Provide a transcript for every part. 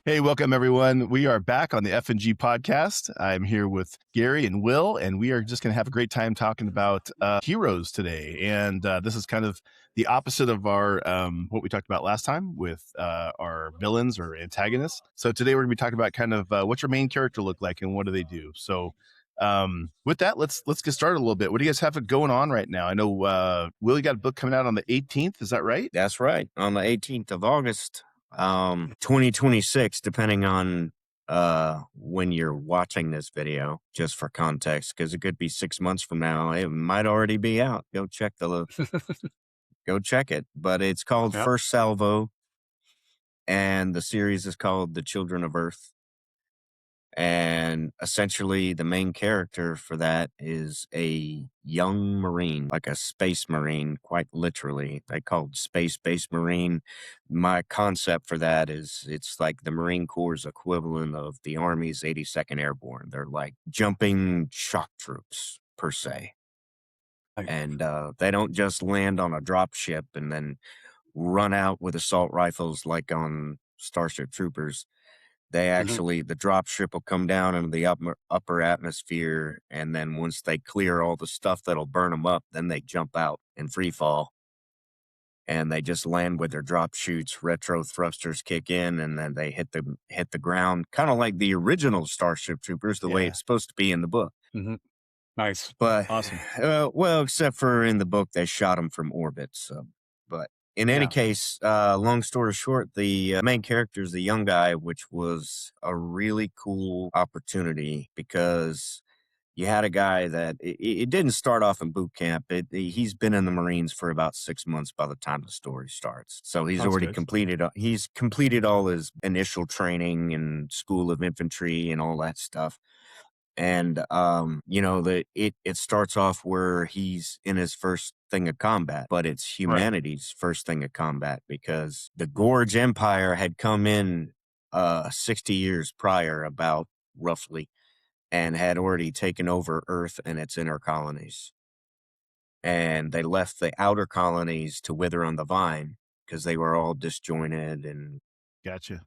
Hey, welcome everyone. We are back on the FNG Podcast. I'm here with Gary and Will, and we are just going to have a great time talking about heroes today. And this is kind of the opposite of our what we talked about last time with our villains or antagonists. So today we're going to be talking about kind of what's your main character look like and what do they do. So with that, let's get started a little bit. What do you guys have going on right now? I know Will, you got a book coming out on the 18th. Is that right? That's right. On the 18th of August. 2026, depending on when you're watching this video, just for context, because it could be 6 months from now. It might already be out. Go check it. But it's called Yep. First Salvo, and the series is called The Children of Earth. And essentially, the main character for that is a young Marine, like a space Marine, quite literally. They called space-based Marine. My concept for that is it's like the Marine Corps' equivalent of the Army's 82nd Airborne. They're like jumping shock troops, per se. Right. And they don't just land on a drop ship and then run out with assault rifles like on Starship Troopers. They actually, the drop ship will come down into the upper atmosphere, and then once they clear all the stuff that'll burn them up, then they jump out in free fall. And they just land with their drop chutes, retro thrusters kick in, and then they hit the ground, kind of like the original Starship Troopers, the way it's supposed to be in the book. Mm-hmm. Nice. But Awesome. well, except for in the book, they shot them from orbit. So, but in any case, long story short, the main character is the young guy, which was a really cool opportunity because you had a guy that it didn't start off in boot camp. He's been in the Marines for about 6 months by the time the story starts. So he's already completed. He's completed all his initial training and School of Infantry and all that stuff. And it starts off where he's in his first thing of combat, but it's humanity's first thing of combat because the Gorge Empire had come in 60 years prior, about roughly, and had already taken over Earth and its inner colonies. And they left the outer colonies to wither on the vine because they were all disjointed and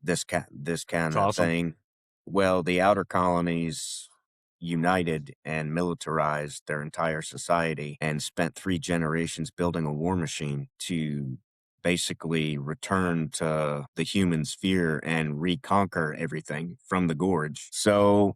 this kind of thing. Well, the outer colonies united and militarized their entire society and spent 3 generations building a war machine to basically return to the human sphere and reconquer everything from the Gorge. So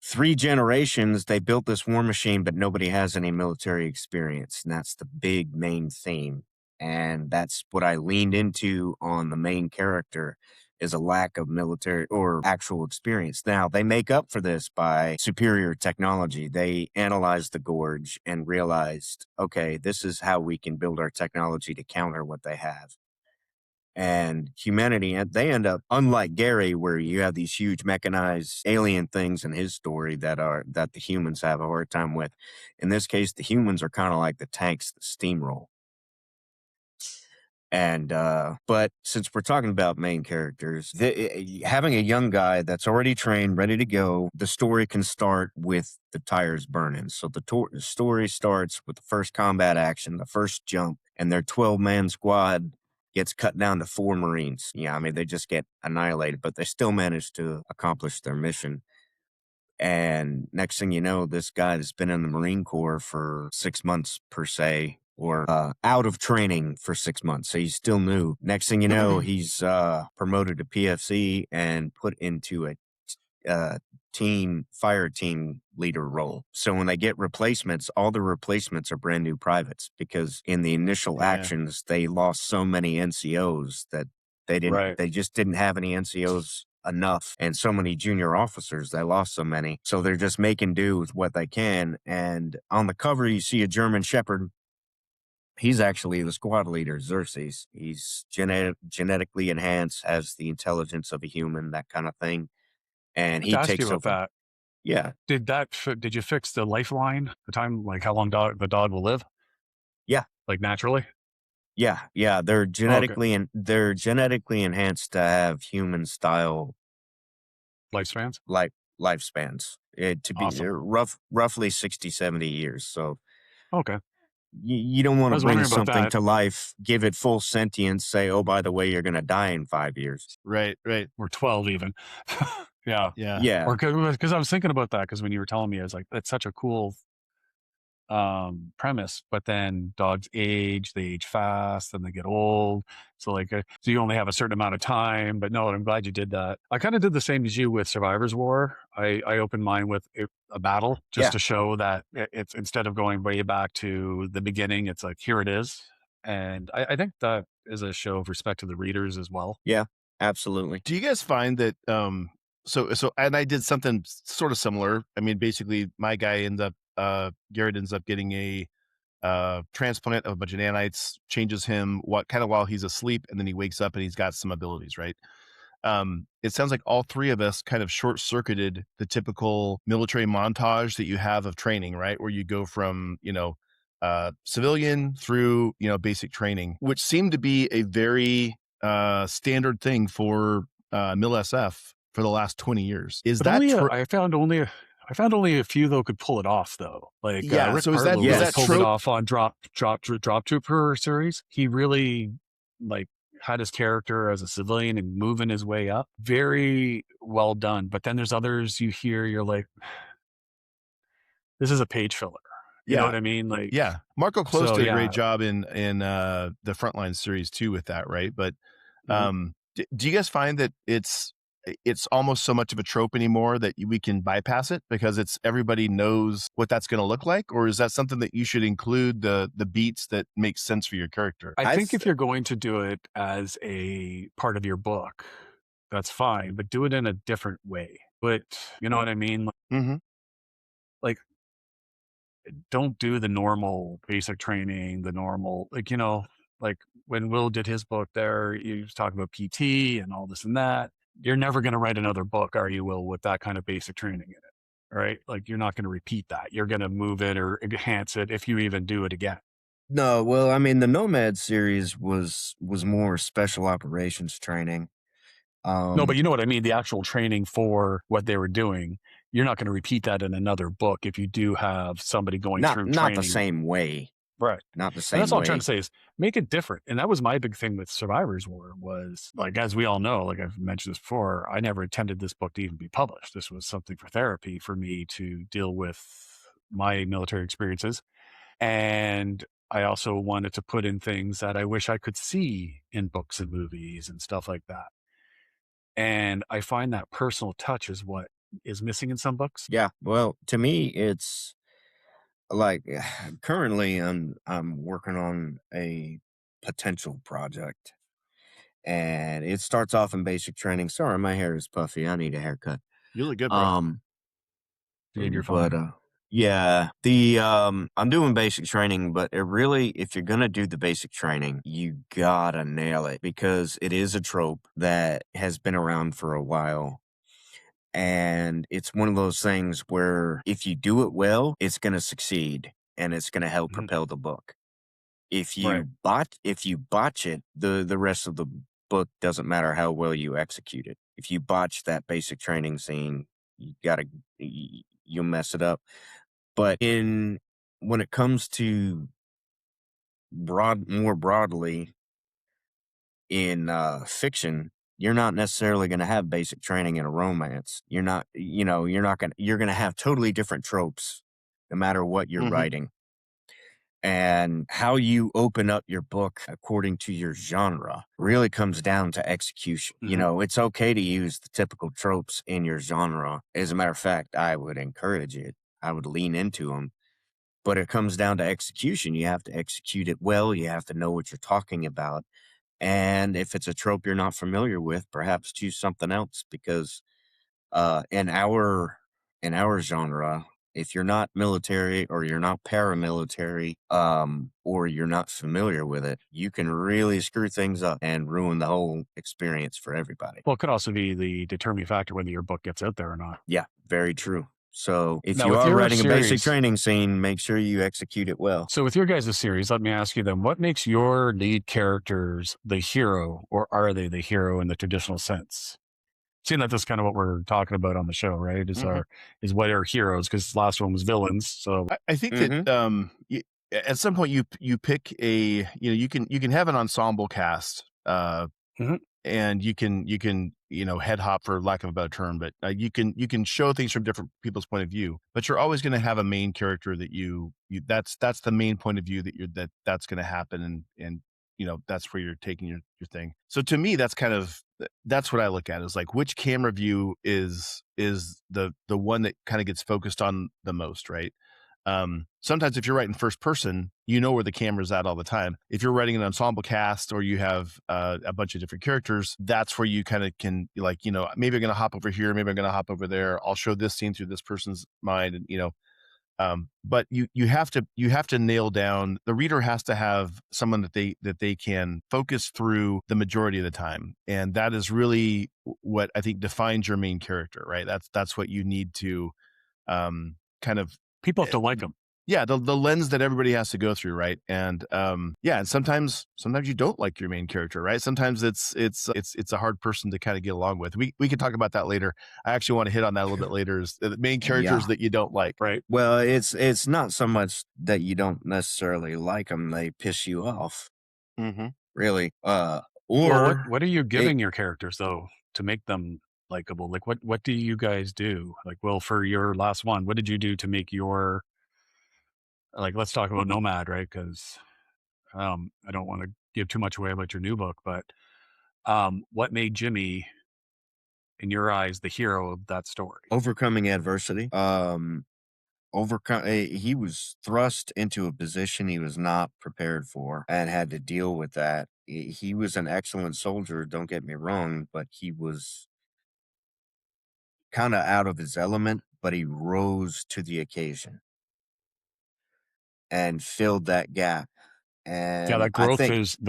3 generations, they built this war machine, but nobody has any military experience. And that's the big main theme. And that's what I leaned into on the main character, is a lack of military or actual experience. Now, they make up for this by superior technology. They analyzed the Gorge and realized, okay, this is how we can build our technology to counter what they have. And humanity, they end up, unlike Gary, where you have these huge mechanized alien things in his story that the humans have a hard time with. In this case, the humans are kind of like the tanks that steamroll. And but since we're talking about main characters, having a young guy that's already trained, ready to go, the story can start with the tires burning. So the story starts with the first combat action, the first jump, and their 12-man squad gets cut down to 4 Marines. Yeah, I mean, they just get annihilated, but they still manage to accomplish their mission. And next thing you know, this guy that's been in the Marine Corps for 6 months, per se, or out of training for 6 months. So he's still new. Next thing you know, he's promoted to PFC and put into a fire team leader role. So when they get replacements, all the replacements are brand new privates because in the initial actions, they lost so many NCOs that they just didn't have any NCOs enough, and so many junior officers, they lost so many. So they're just making do with what they can. And on the cover, you see a German Shepherd. He's actually the squad leader, Xerxes. He's genetically enhanced, has the intelligence of a human, that kind of thing. And he takes over. That. Yeah. Did you fix the lifeline? The time, like how long the dog will live? Yeah. Like naturally? Yeah. They're genetically enhanced to have human style lifespans. Lifespans. To be roughly 60, 70 years. So. Okay. You don't want I to was bring wondering about something that. to life, give it full sentience, say, oh, by the way, you're going to die in 5 years. Right. Or 12 even. Yeah. Yeah. Yeah. Or because I was thinking about that, because when you were telling me, I was like, that's such a cool premise, but then dogs age, they age fast, then they get old. So so you only have a certain amount of time, but no, I'm glad you did that. I kind of did the same as you with Survivor's War. I opened mine with a battle just to show that it's, instead of going way back to the beginning, it's like, here it is. And I think that is a show of respect to the readers as well. Yeah, absolutely. Do you guys find that, so, and I did something sort of similar. I mean, basically my guy Garrett ends up getting a transplant of a bunch of nanites, changes him while he's asleep, and then he wakes up and he's got some abilities, right? It sounds like all three of us kind of short-circuited the typical military montage that you have of training, right? Where you go from, civilian through, basic training, which seemed to be a very standard thing for Mil SF for the last 20 years. Is that true? I found only a few though could pull it off though. Like Rick so is that Harlow pulled trope? it off on Drop Trooper series. He really had his character as a civilian and moving his way up. Very well done. But then there's others you hear, you're like, this is a page filler. You know what I mean? Like, yeah, Marco Close did a great job in the Frontline series too with that, right? But do you guys find that it's almost so much of a trope anymore that we can bypass it because everybody knows what that's going to look like? Or is that something that you should include the beats that make sense for your character? I think if you're going to do it as a part of your book, that's fine, but do it in a different way. But you know what I mean? Like, don't do the normal basic training, the normal, like when Will did his book there, he was talking about PT and all this and that. You're never going to write another book, are you, Will, with that kind of basic training in it, right? Like, you're not going to repeat that. You're going to move it or enhance it if you even do it again. No, well, I mean, the Nomad series was more special operations training. No, but you know what I mean? The actual training for what they were doing, you're not going to repeat that in another book if you do have somebody going through training. Not the same way. Right. Not the same way. And that's all I'm trying to say is make it different. And that was my big thing with Survivor's War was, like, as we all know, like I've mentioned this before, I never intended this book to even be published. This was something for therapy for me to deal with my military experiences. And I also wanted to put in things that I wish I could see in books and movies and stuff like that. And I find that personal touch is what is missing in some books. Yeah. Well, to me, it's like currently I'm working on a potential project, and it starts off in basic training. Sorry, my hair is puffy. I need a haircut. You look good, bro. Dude, you're fine. But yeah, I'm doing basic training, but if you're gonna do the basic training, you gotta nail it because it is a trope that has been around for a while. And it's one of those things where if you do it well, it's gonna succeed and it's gonna help propel the book. If you botch it, the rest of the book doesn't matter how well you execute it. If you botch that basic training scene, you'll mess it up. But when it comes to more broadly in fiction, you're not necessarily going to have basic training in a romance. You're going to have totally different tropes no matter what you're writing. And how you open up your book according to your genre really comes down to execution. It's okay to use the typical tropes in your genre. As a matter of fact, I would encourage it. I would lean into them. But it comes down to execution. You have to execute it well. You have to know what you're talking about. And if it's a trope you're not familiar with, perhaps choose something else because in our genre, if you're not military or you're not paramilitary or you're not familiar with it, you can really screw things up and ruin the whole experience for everybody. Well, it could also be the determining factor whether your book gets out there or not. Yeah, very true. So if you are writing a basic training scene, make sure you execute it well. So with your guys' series, let me ask you then, what makes your lead characters the hero, or are they the hero in the traditional sense? Seeing that that's kind of what we're talking about on the show, right? Is what are heroes? Because the last one was villains. So I think that at some point you pick a, you can have an ensemble cast, and you can head hop, for lack of a better term, but you can show things from different people's point of view, but you're always going to have a main character that you that's the main point of view that's going to happen, and that's where you're taking your thing. So to me, that's what I look at, is like, which camera view is the one that kind of gets focused on the most, right? Sometimes if you're writing first person, where the camera's at all the time. If you're writing an ensemble cast, or you have a bunch of different characters, that's where you kind of can, like, maybe I'm going to hop over here, maybe I'm going to hop over there. I'll show this scene through this person's mind, and but you have to nail down. The reader has to have someone that they can focus through the majority of the time, and that is really what I think defines your main character, right? That's what you need to kind of. People have to like them. Yeah, the lens that everybody has to go through, right? And and sometimes you don't like your main character, right? Sometimes it's a hard person to kind of get along with. We can talk about that later. I actually want to hit on that a little bit later, is the main characters that you don't like, right? Well, it's not so much that you don't necessarily like them; they piss you off, really. Or what are you giving your characters though to make them likable? Like, what do you guys do? Like, well, for your last one, what did you do to make your, like, let's talk about Nomad, right? Because I don't want to give too much away about your new book, but what made Jimmy, in your eyes, the hero of that story? Overcoming adversity. He was thrust into a position he was not prepared for and had to deal with that. He was an excellent soldier, don't get me wrong, but he was kind of out of his element, but he rose to the occasion and filled that gap. And yeah, the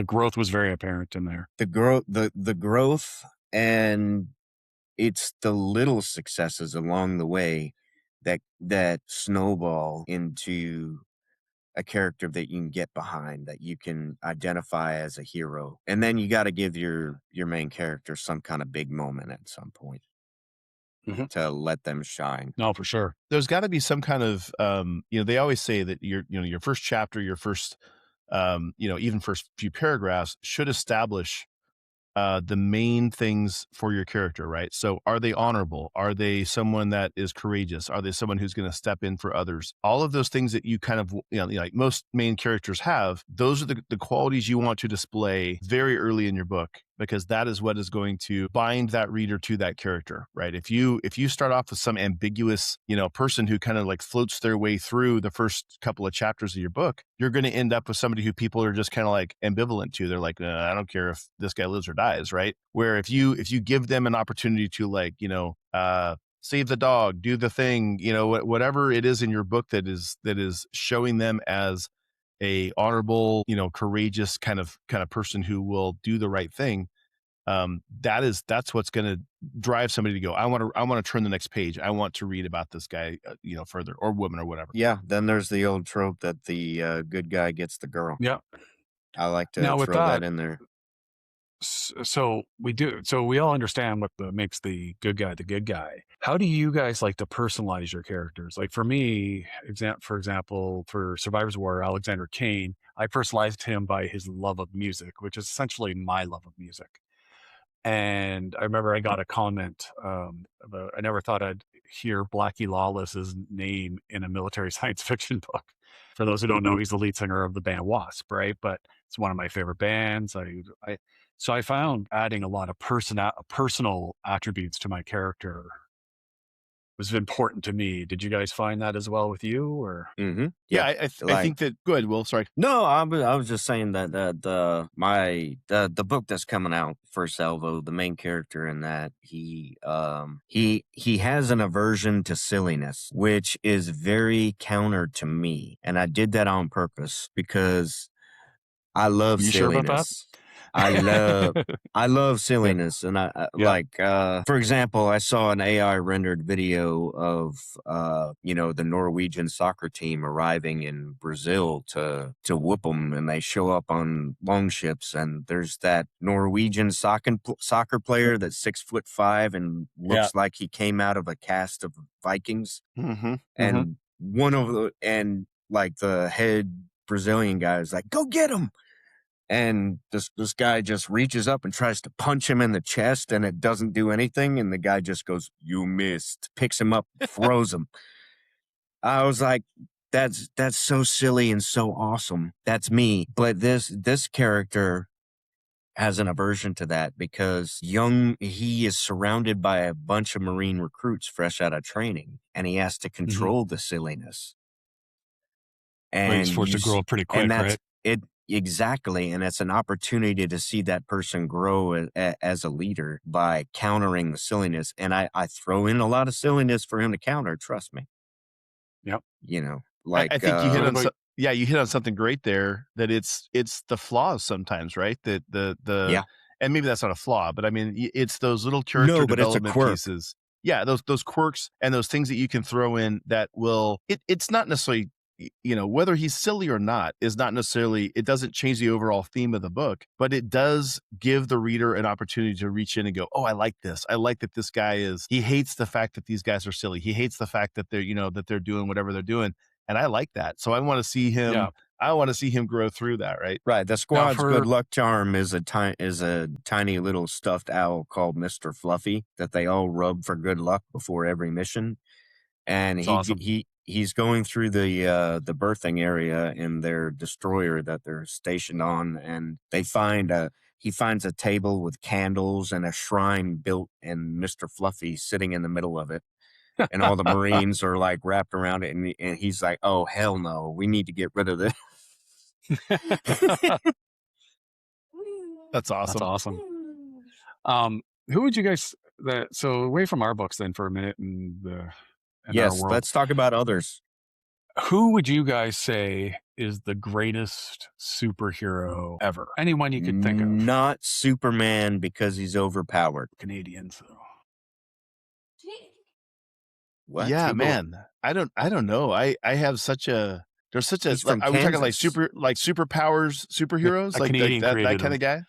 growth was very apparent in there. The growth, and it's the little successes along the way that snowball into a character that you can get behind, that you can identify as a hero. And then you got to give your main character some kind of big moment at some point to let them shine. No, for sure. There's got to be some kind of, they always say that your first chapter, your first, even first few paragraphs should establish the main things for your character, right? So are they honorable? Are they someone that is courageous? Are they someone who's going to step in for others? All of those things that you kind of, like most main characters have, those are the qualities you want to display very early in your book, because that is what is going to bind that reader to that character, right? If you start off with some ambiguous, person who kind of like floats their way through the first couple of chapters of your book, you're going to end up with somebody who people are just kind of like ambivalent to. They're like, I don't care if this guy lives or dies, right? Where if you give them an opportunity to, like, save the dog, do the thing, whatever it is in your book that is showing them as a honorable, courageous kind of person who will do the right thing. That's what's going to drive somebody to go, I want to turn the next page. I want to read about this guy, further, or woman, or whatever. Yeah. Then there's the old trope that the good guy gets the girl. Yeah. I like to throw that in there. So we all understand what makes the good guy the good guy. How do you guys like to personalize your characters? Like, for me, for example, for Survivor's War, Alexander Kane, I personalized him by his love of music, which is essentially my love of music. And I remember I got a comment about, I never thought I'd hear Blackie Lawless's name in a military science fiction book. For those who don't know, he's the lead singer of the band Wasp, right? But it's one of my favorite bands. So I found adding a lot of personal attributes to my character was important to me. Did you guys find that as well with you, or? Yeah, I think that. Good. Well, sorry. No, I was just saying that the book that's coming out for Salvo, the main character in that, he has an aversion to silliness, which is very counter to me, and I did that on purpose because I love silliness. Sure about that? I love silliness, and for example, I saw an AI rendered video of the Norwegian soccer team arriving in Brazil to whoop them, and they show up on longships, and there's that Norwegian soccer player that's 6'5" and looks like he came out of a cast of Vikings, and one of the like the head Brazilian guy is like, go get him. And this guy just reaches up and tries to punch him in the chest, and it doesn't do anything. And the guy just goes, you missed, picks him up, throws him. I was like, that's so silly and so awesome. That's me. But this character has an aversion to that because he is surrounded by a bunch of Marine recruits fresh out of training, and he has to control the silliness. And he's forced to grow up pretty quick, right? It exactly, and it's an opportunity to see that person grow as a leader by countering the silliness. And I throw in a lot of silliness for him to counter. Trust me. Yep. You know, like I think you hit on you hit on something great there. That it's the flaws sometimes, right? The and maybe that's not a flaw, but I mean it's those little character development pieces. Yeah, those quirks and those things that you can throw in that will. It's not necessarily, you know, whether he's silly or not is not necessarily, it doesn't change the overall theme of the book, but it does give the reader an opportunity to reach in and go, oh, I like this. I like that this guy he hates the fact that these guys are silly. He hates the fact that they're, you know, that they're doing whatever they're doing. And I like that. So I want to see him, I want to see him grow through that. Right. Right. The squad's good luck charm is a tiny little stuffed owl called Mr. Fluffy that they all rub for good luck before every mission. And he's going through the birthing area in their destroyer that they're stationed on, and he finds a table with candles and a shrine built, and Mr. Fluffy sitting in the middle of it, and all the Marines are like wrapped around it, and he's like, oh hell no, we need to get rid of this. That's awesome. That's awesome. Who would you guys so away from our books then for a minute and yes, let's talk about others. Who would you guys say is the greatest superhero ever? Anyone you could think of. Not Superman because he's overpowered. Canadians though. What? Yeah, man. I don't know. I have such a are we talking like superpowers, superheroes? Like that kind of guy?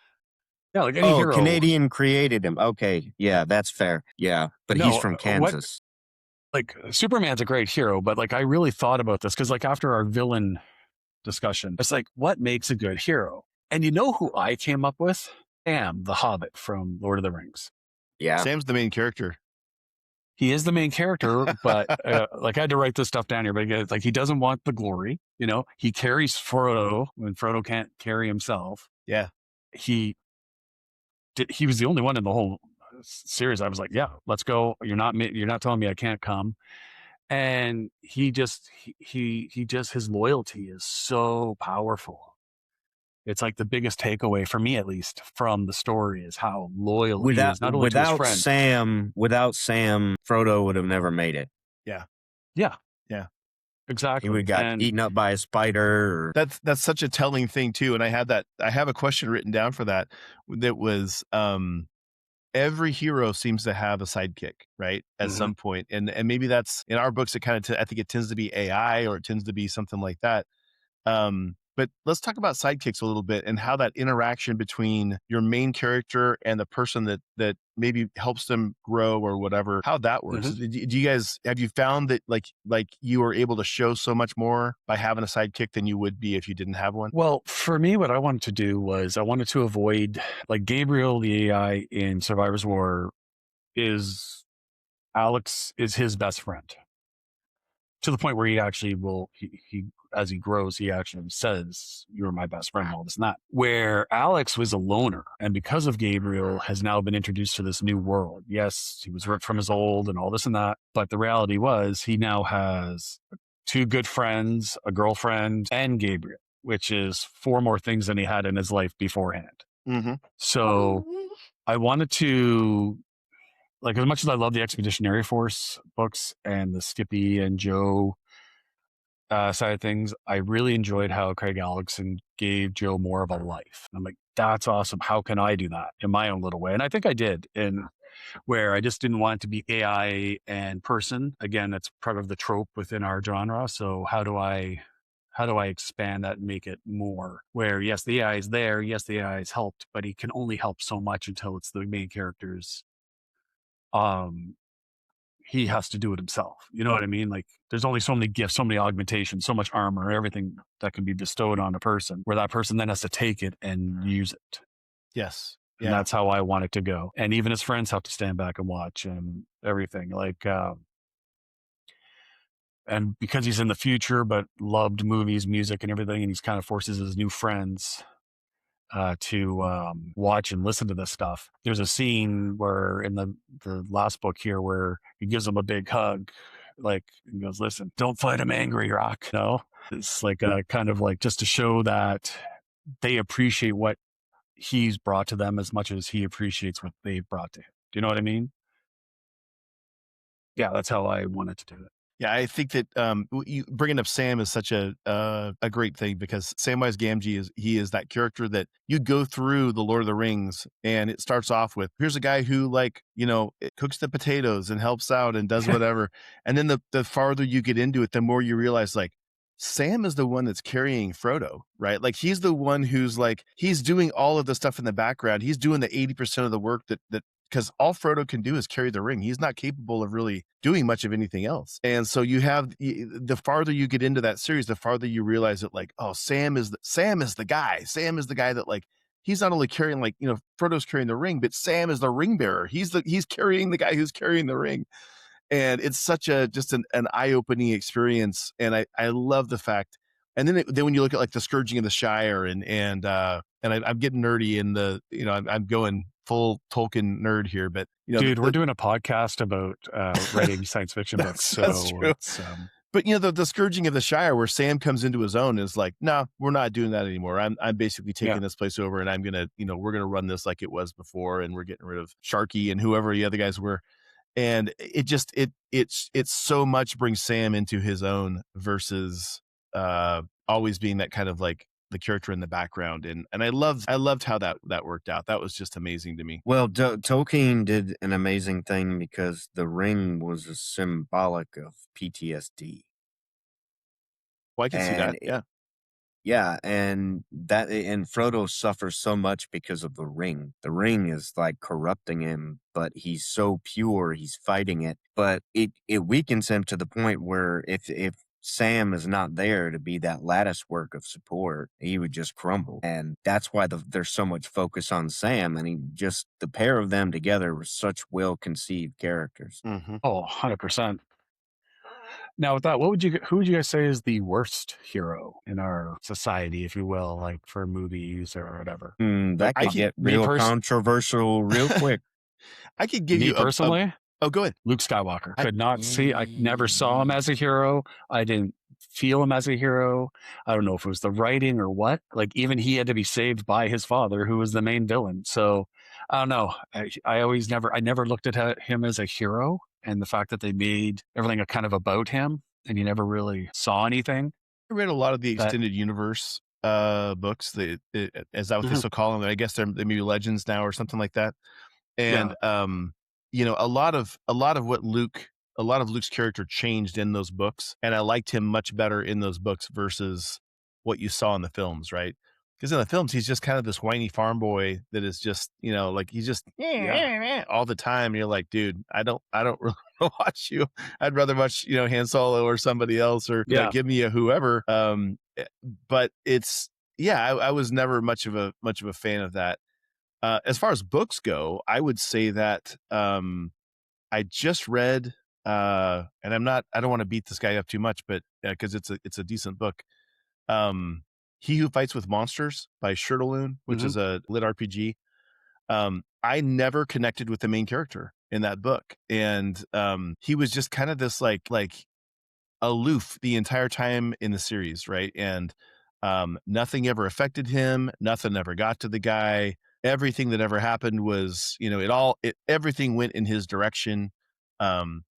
Yeah, like any hero. Canadian created him. Okay. Yeah, that's fair. Yeah. But he's from Kansas. Like Superman's a great hero, but like I really thought about this because like after our villain discussion, it's like, what makes a good hero? And you know who I came up with? Sam, the Hobbit from Lord of the Rings. Yeah. Sam's the main character. He is the main character, but like I had to write this stuff down here, but like he doesn't want the glory, you know, he carries Frodo when Frodo can't carry himself. Yeah. He was the only one in the whole series. I was like, yeah, let's go. You're not telling me I can't come. And he just his loyalty is so powerful. It's like the biggest takeaway for me, at least from the story, is how loyal he is, not only to his friend. Without Sam, Frodo would have never made it. Yeah. Exactly. He would have got eaten up by a spider. That's such a telling thing too. And I have a question written down for that was every hero seems to have a sidekick, right? At some point. And maybe that's in our books, it kind of I think it tends to be AI or it tends to be something like that. But let's talk about sidekicks a little bit and how that interaction between your main character and the person that maybe helps them grow or whatever, how that works. Do you guys, have you found that like you were able to show so much more by having a sidekick than you would be if you didn't have one? Well, for me, what I wanted to do was I wanted to avoid, like Gabriel, the AI in Survivor's War Alex is his best friend. To the point where he actually he as he grows, he actually says, you're my best friend, all this and that. Where Alex was a loner, and because of Gabriel, has now been introduced to this new world. Yes, he was ripped from his old and all this and that, but the reality was he now has 2 good friends, a girlfriend, and Gabriel, which is 4 more things than he had in his life beforehand. So I wanted to, like, as much as I love the Expeditionary Force books and the Skippy and Joe side of things, I really enjoyed how Craig Alexson gave Joe more of a life. I'm like, that's awesome. How can I do that in my own little way? And I think I did, and where I just didn't want it to be AI and person. Again, that's part of the trope within our genre. So how do I expand that and make it more where, yes, the AI is there. Yes, the AI is helped, but he can only help so much until it's the main character's he has to do it himself. You know what I mean? Like there's only so many gifts, so many augmentations, so much armor, everything that can be bestowed on a person, where that person then has to take it and use it. Yes. And that's how I want it to go. And even his friends have to stand back and watch and everything. Like, and because he's in the future, but loved movies, music, and everything, and he's kind of forces his new friends to watch and listen to this stuff. There's a scene where in the last book here where he gives him a big hug, like, he goes, "Listen, don't fight him angry, Rock." No, it's like kind of like just to show that they appreciate what he's brought to them as much as he appreciates what they've brought to him. Do you know what I mean? Yeah, that's how I wanted to do it. Yeah, I think that you bringing up Sam is such a great thing, because Samwise Gamgee is that character that you go through the Lord of the Rings, and it starts off with, here's a guy who, like, you know, cooks the potatoes and helps out and does whatever, and then the farther you get into it, the more you realize, like, Sam is the one that's carrying Frodo, right? Like, he's the one who's like, he's doing all of the stuff in the background. He's doing the 80% of the work that because all Frodo can do is carry the ring. He's not capable of really doing much of anything else. And so you have, the farther you get into that series, the farther you realize that, like, oh, Sam is the guy. Sam is the guy that, like, he's not only carrying, like, you know, Frodo's carrying the ring, but Sam is the ring bearer. He's carrying the guy who's carrying the ring. And it's such just an eye-opening experience. And I love the fact. And then when you look at, like, the Scourging of the Shire and I'm getting nerdy in the, you know, I'm going full Tolkien nerd here, but, you know, dude, we're doing a podcast about writing science fiction books. So that's true. But, you know, the Scourging of the Shire, where Sam comes into his own, is like, no, we're not doing that anymore. I'm basically taking this place over, and I'm gonna, you know, we're gonna run this like it was before, and we're getting rid of Sharky and whoever the other guys were. And it just it's so much brings Sam into his own versus always being that kind of like the character in the background. And I loved how that worked out. That was just amazing to me. Well, Tolkien did an amazing thing, because the ring was a symbolic of PTSD. Well, I can see that. Yeah. Yeah, and Frodo suffers so much because of the ring. The ring is like corrupting him, but he's so pure, he's fighting it. But it weakens him to the point where if Sam is not there to be that lattice work of support, he would just crumble. And that's why there's so much focus on Sam. And the pair of them together were such well-conceived characters. Mm-hmm. Oh, 100%. Now, with that, who would you guys say is the worst hero in our society, if you will, like for movies or whatever? That could get real controversial real quick. I could give you personally. Oh, go ahead. Luke Skywalker. Could not see. I never saw him as a hero. I didn't feel him as a hero. I don't know if it was the writing or what. Like, even he had to be saved by his father, who was the main villain. So I don't know. I never looked at him as a hero. And the fact that they made everything kind of about him, and you never really saw anything. I read a lot of the extended universe books. Is that what they still call them? I guess they may be legends now or something like that. And you know, a lot of Luke's character changed in those books, and I liked him much better in those books versus what you saw in the films, right? Because in the films, he's just kind of this whiny farm boy that is just, you know, like he's just all the time. You're like, dude, I don't really watch you. I'd rather watch, you know, Han Solo or somebody else, or give me a whoever. But I was never much of a fan of that. As far as books go, I would say that I just read, and I don't want to beat this guy up too much, but because it's a decent book. He Who Fights with Monsters by Shirtaloon, which is a lit RPG. I never connected with the main character in that book. And he was just kind of this like aloof the entire time in the series, right? And nothing ever affected him. Nothing ever got to the guy. Everything that ever happened was, you know, everything went in his direction.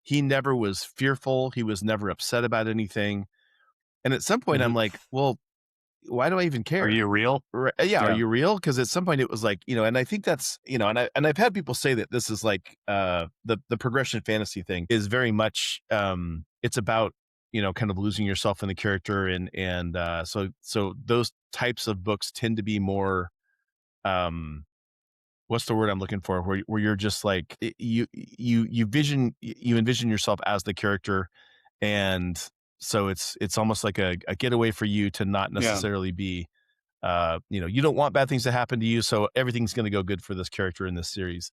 He never was fearful. He was never upset about anything. And at some point I'm like, well, why do I even care? Are you real? Yeah. Are you real? Because at some point it was like, you know, and I think that's, you know, and I've had people say that this is like the progression fantasy thing is very much it's about, you know, kind of losing yourself in the character, and so those types of books tend to be more what's the word I'm looking for? Where you're just like you envision yourself as the character, and so it's almost like a getaway for you to not necessarily be. You don't want bad things to happen to you, so everything's going to go good for this character in this series.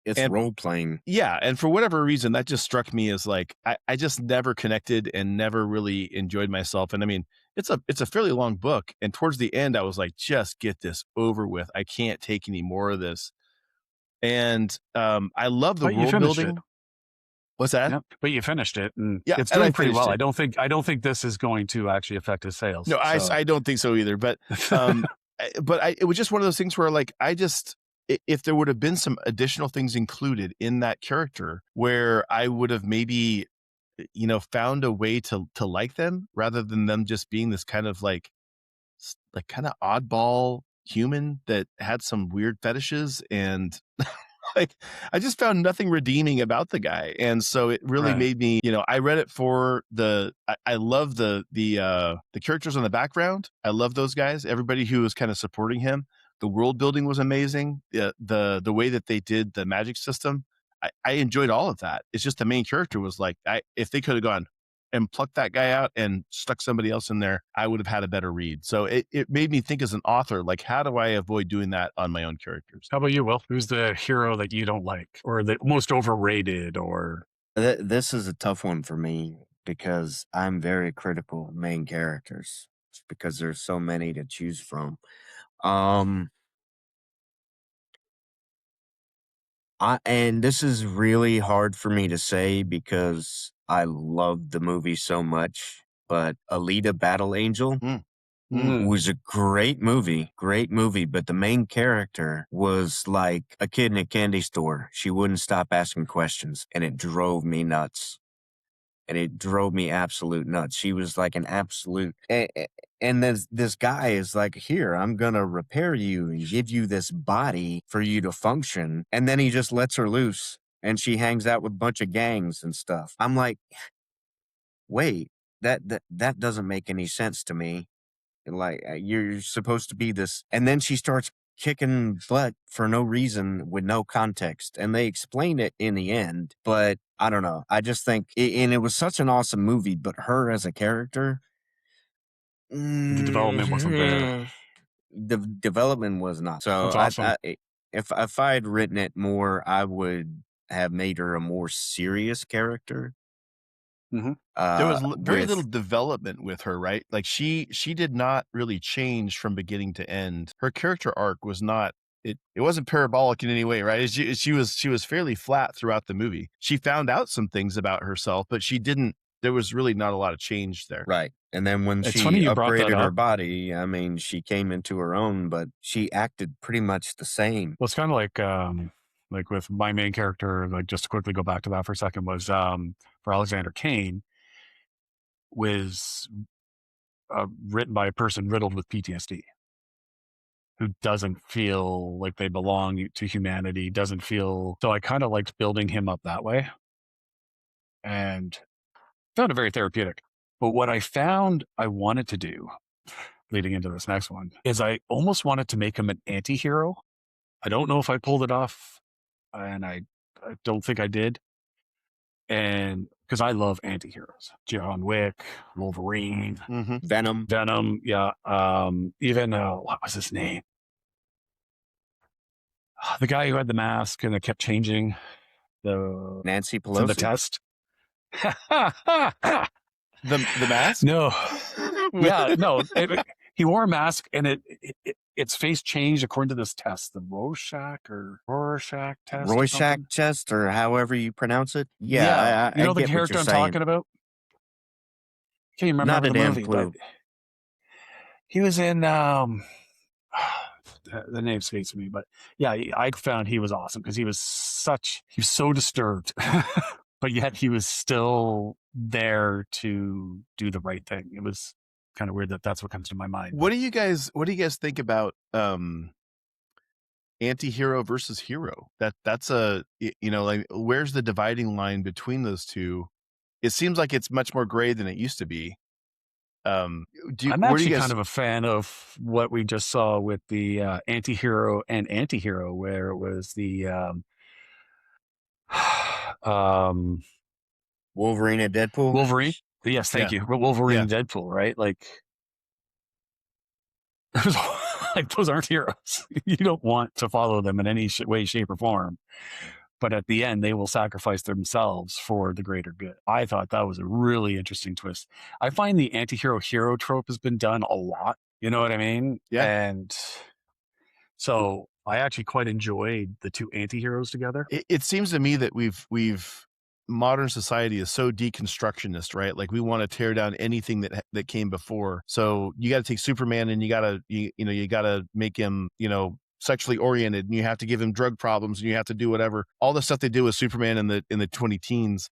It's role playing. Yeah, and for whatever reason, that just struck me as like I just never connected and never really enjoyed myself. And I mean, it's a fairly long book, and towards the end, I was like, just get this over with. I can't take any more of this. And I love the world building. What's that? Yep. But you finished it, and yeah, it's doing pretty well. I don't think this is going to actually affect his sales. No, I don't think so either. But it was just one of those things where like if there would have been some additional things included in that character, where I would have maybe found a way to like them rather than them just being this kind of like kind of oddball human that had some weird fetishes and. Like I just found nothing redeeming about the guy, and so it really made me. I read it for I love the characters on the background. I love those guys. Everybody who was kind of supporting him. The world building was amazing. The way that they did the magic system, I enjoyed all of that. It's just the main character was like, if they could have gone and plucked that guy out and stuck somebody else in there, I would have had a better read. So it made me think as an author, like, how do I avoid doing that on my own characters? How about you, Will? Who's the hero that you don't like or the most overrated? Or this is a tough one for me because I'm very critical of main characters because there's so many to choose from. And this is really hard for me to say because I love the movie so much, but Alita Battle Angel was a great movie, but the main character was like a kid in a candy store. She wouldn't stop asking questions, and it drove me nuts. She was like an absolute... And this guy is like, here, I'm going to repair you and give you this body for you to function. And then he just lets her loose and she hangs out with a bunch of gangs and stuff. I'm like, wait, that doesn't make any sense to me. Like, you're supposed to be this. And then she starts kicking butt for no reason with no context. And they explain it in the end. But I don't know. I just think, and it was such an awesome movie, but her as a character... The development wasn't there. The development was not. So that's awesome. if I had written it more, I would have made her a more serious character. Mm-hmm. There was very little development with her, right? Like she did not really change from beginning to end. Her character arc was not. It wasn't parabolic in any way, right? She was fairly flat throughout the movie. She found out some things about herself, but she didn't. There was really not a lot of change there. Right. And then when she upgraded her body, I mean, she came into her own, but she acted pretty much the same. Well, it's kind of like with my main character, like just to quickly go back to that for a second, was for Alexander Kane, was written by a person riddled with PTSD, who doesn't feel like they belong to humanity, doesn't feel... So I kind of liked building him up that way. And found it very therapeutic. But what I found I wanted to do, leading into this next one, is I almost wanted to make him an anti-hero. I don't know if I pulled it off, and I don't think I did. And because I love anti-heroes. John Wick, Wolverine, Venom, yeah. Even, what was his name? The guy who had the mask and it kept changing. Nancy Pelosi? From the test. The mask? No. Yeah, no. He wore a mask and its face changed according to this test, the Rorschach test. Rorschach test, or however you pronounce it. Yeah. I the character I'm talking about? Can't even remember the movie, but he was in the name escapes me, but yeah, I found he was awesome because he was so disturbed. But yet he was still there to do the right thing. It was kind of weird that's what comes to my mind. What do you guys think about anti-hero versus hero? That's like, where's the dividing line between those two? It seems like it's much more gray than it used to be. I'm where do you actually guys? kind of a fan of what we just saw with the anti-hero and anti-hero, where it was the Wolverine and Deadpool. Wolverine. Yes, thank you. Wolverine Yeah. and Deadpool, right? Like, like those aren't heroes. You don't want to follow them in any way, shape, or form. But at the end, they will sacrifice themselves for the greater good. I thought that was a really interesting twist. I find the anti-hero hero trope has been done a lot. You know what I mean? Yeah. And so I actually quite enjoyed the two anti-heroes together. It seems to me that we've modern society is so deconstructionist, right? Like we want to tear down anything that came before. So you got to take Superman and you got to make him, sexually oriented, and you have to give him drug problems, and you have to do whatever. All the stuff they do with Superman in the 20 teens.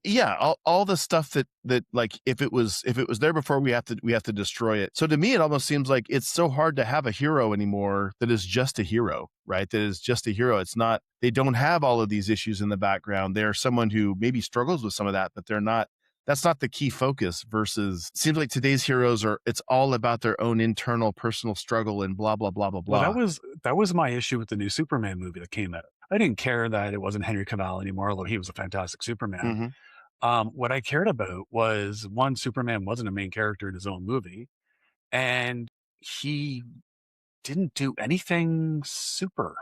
Yeah, all the stuff that like if it was there before, we have to destroy it. So to me, it almost seems like it's so hard to have a hero anymore that is just a hero, right? That is just a hero. It's not, they don't have all of these issues in the background. They're someone who maybe struggles with some of that, but they're not. That's not the key focus. Versus, it seems like today's heroes it's all about their own internal personal struggle and blah blah blah blah blah. Well, that was my issue with the new Superman movie that came out. I didn't care that it wasn't Henry Cavill anymore, although he was a fantastic Superman. Mm-hmm. What I cared about was, one, Superman wasn't a main character in his own movie, and he didn't do anything super.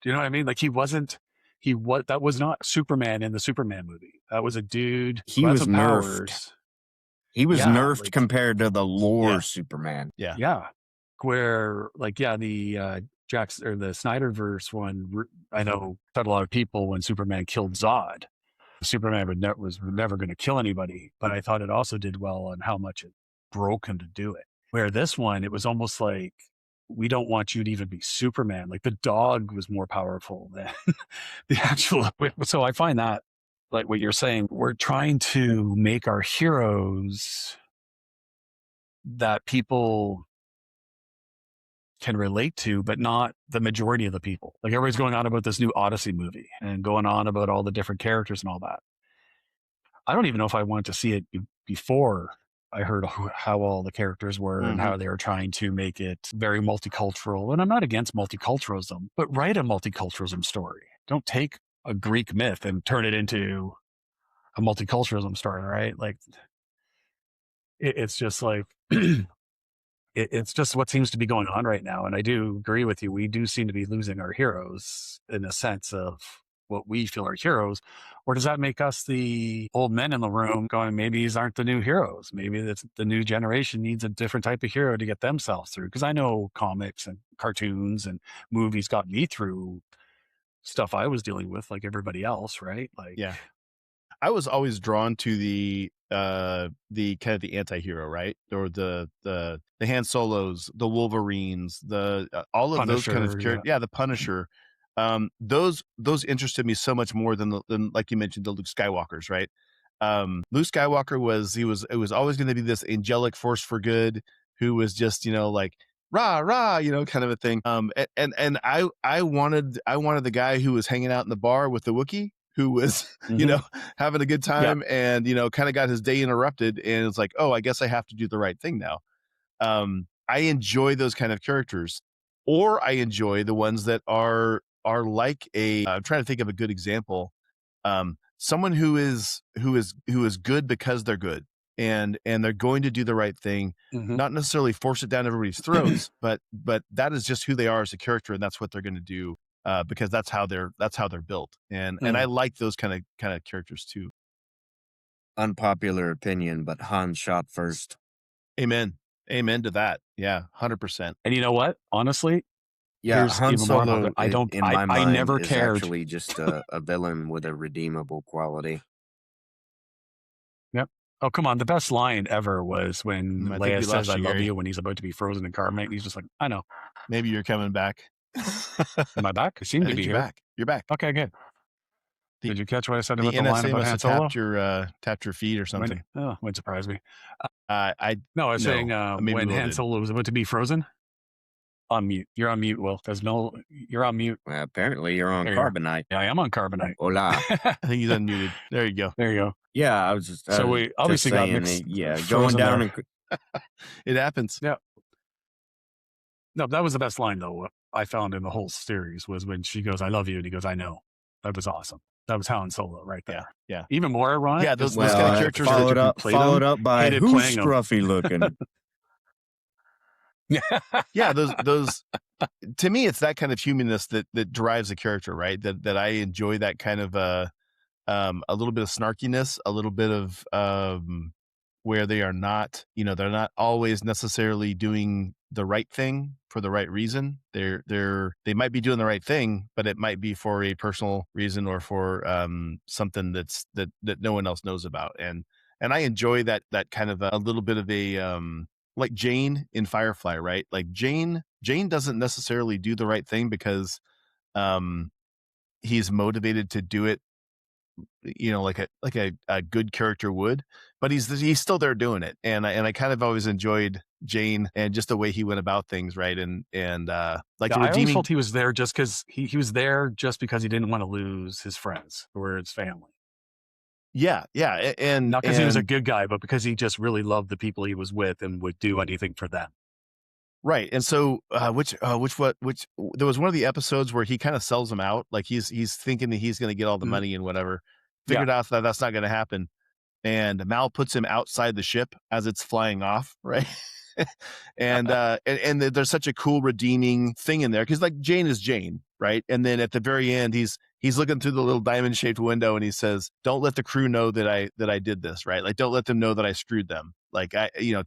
Do you know what I mean? Like that was not Superman in the Superman movie. That was a dude He who had was some nerfed. powers. He was nerfed compared to the lore Superman. Yeah. Where, like, the the Snyderverse one, I know upset a lot of people when Superman killed Zod. Superman was never going to kill anybody, but I thought it also did well on how much it broke him to do it. Where this one, it was almost like, we don't want you to even be Superman. Like, the dog was more powerful than the actual. So I find that, like what you're saying, we're trying to make our heroes that people can relate to, but not the majority of the people. Like, everybody's going on about this new Odyssey movie and going on about all the different characters and all that. I don't even know if I wanted to see it before I heard how all the characters were and how they were trying to make it very multicultural. And I'm not against multiculturalism, but write a multiculturalism story. Don't take a Greek myth and turn it into a multiculturalism story, right? Like, it's just like, it's just what seems to be going on right now. And I do agree with you. We do seem to be losing our heroes in a sense of what we feel are heroes. Or does that make us the old men in the room going, maybe these aren't the new heroes? Maybe that's the new generation needs a different type of hero to get themselves through. Because I know comics and cartoons and movies got me through stuff I was dealing with, like everybody else, right? Like, yeah. I was always drawn to the kind of the anti-hero, right? Or the Han Solos, the Wolverines, the all of Punisher, those kind of characters. Yeah, the Punisher. Those interested me so much more than like you mentioned, the Luke Skywalkers, right? Luke Skywalker it was always going to be this angelic force for good who was just, like rah rah, kind of a thing. And I wanted the guy who was hanging out in the bar with the Wookiee, who was, having a good time and, kind of got his day interrupted. And it's like, oh, I guess I have to do the right thing now. I enjoy those kind of characters, or I enjoy the ones that are like I'm trying to think of a good example. Someone who is good because they're good and they're going to do the right thing, not necessarily force it down everybody's throats, but that is just who they are as a character. And that's what they're going to do. Because that's how they're built, and I like those kind of characters too. Unpopular opinion, but Han shot first. Amen to that. Yeah, 100%. And you know what? Honestly, yeah, Han Solo. I never cared. Actually, just a villain with a redeemable quality. Yep. Oh, come on. The best line ever was when Leia says, "I love you," when he's about to be frozen in carbonite. And he's just like, "I know." Maybe you're coming back. Am I back? I seem to be here. You're back. Okay, good. Did you catch what I said about the NSA line about Han Solo? Tapped your feet or something. Wouldn't surprise me. I was saying when Han Solo was about to be frozen. On mute. You're on mute, Will. You're on mute. Well, apparently you're on carbonite. Yeah, I am on carbonite. Hola. I think he's unmuted. There you go. There you go. Yeah, I was just So we obviously got saying, mixed, going frozen down there. and It happens. Yeah. No, that was the best line though I found in the whole series was when she goes, "I love you," and he goes, "I know." That was awesome. That was Han Solo right there. Yeah. Even more ironic. Yeah, those is kind of the characters character who played followed them up by hated who's playing them. scruffy looking. Yeah, those to me, it's that kind of humanness that drives a character, right? That I enjoy that kind of a little bit of snarkiness, a little bit of where they are not, they're not always necessarily doing the right thing for the right reason. They might be doing the right thing, but it might be for a personal reason or for something that no one else knows about. And I enjoy that kind of a little bit of a like Jane in Firefly, right? Like Jane doesn't necessarily do the right thing because he's motivated to do it, like a good character would, but he's still there doing it. And I kind of always enjoyed Jane and just the way he went about things, right? And like I always felt he was there just because he was there just because he didn't want to lose his friends or his family. Yeah, and not because he was a good guy, but because he just really loved the people he was with and would do anything for them. Right. And so there was one of the episodes where he kind of sells them out. Like he's thinking that he's going to get all the money and whatever. Figured out that that's not going to happen. And Mal puts him outside the ship as it's flying off. Right. and there's such a cool redeeming thing in there. Cause like Jane is Jane. Right. And then at the very end, he's looking through the little diamond shaped window and he says, "Don't let the crew know that I did this." Right. Like, don't let them know that I screwed them. Like,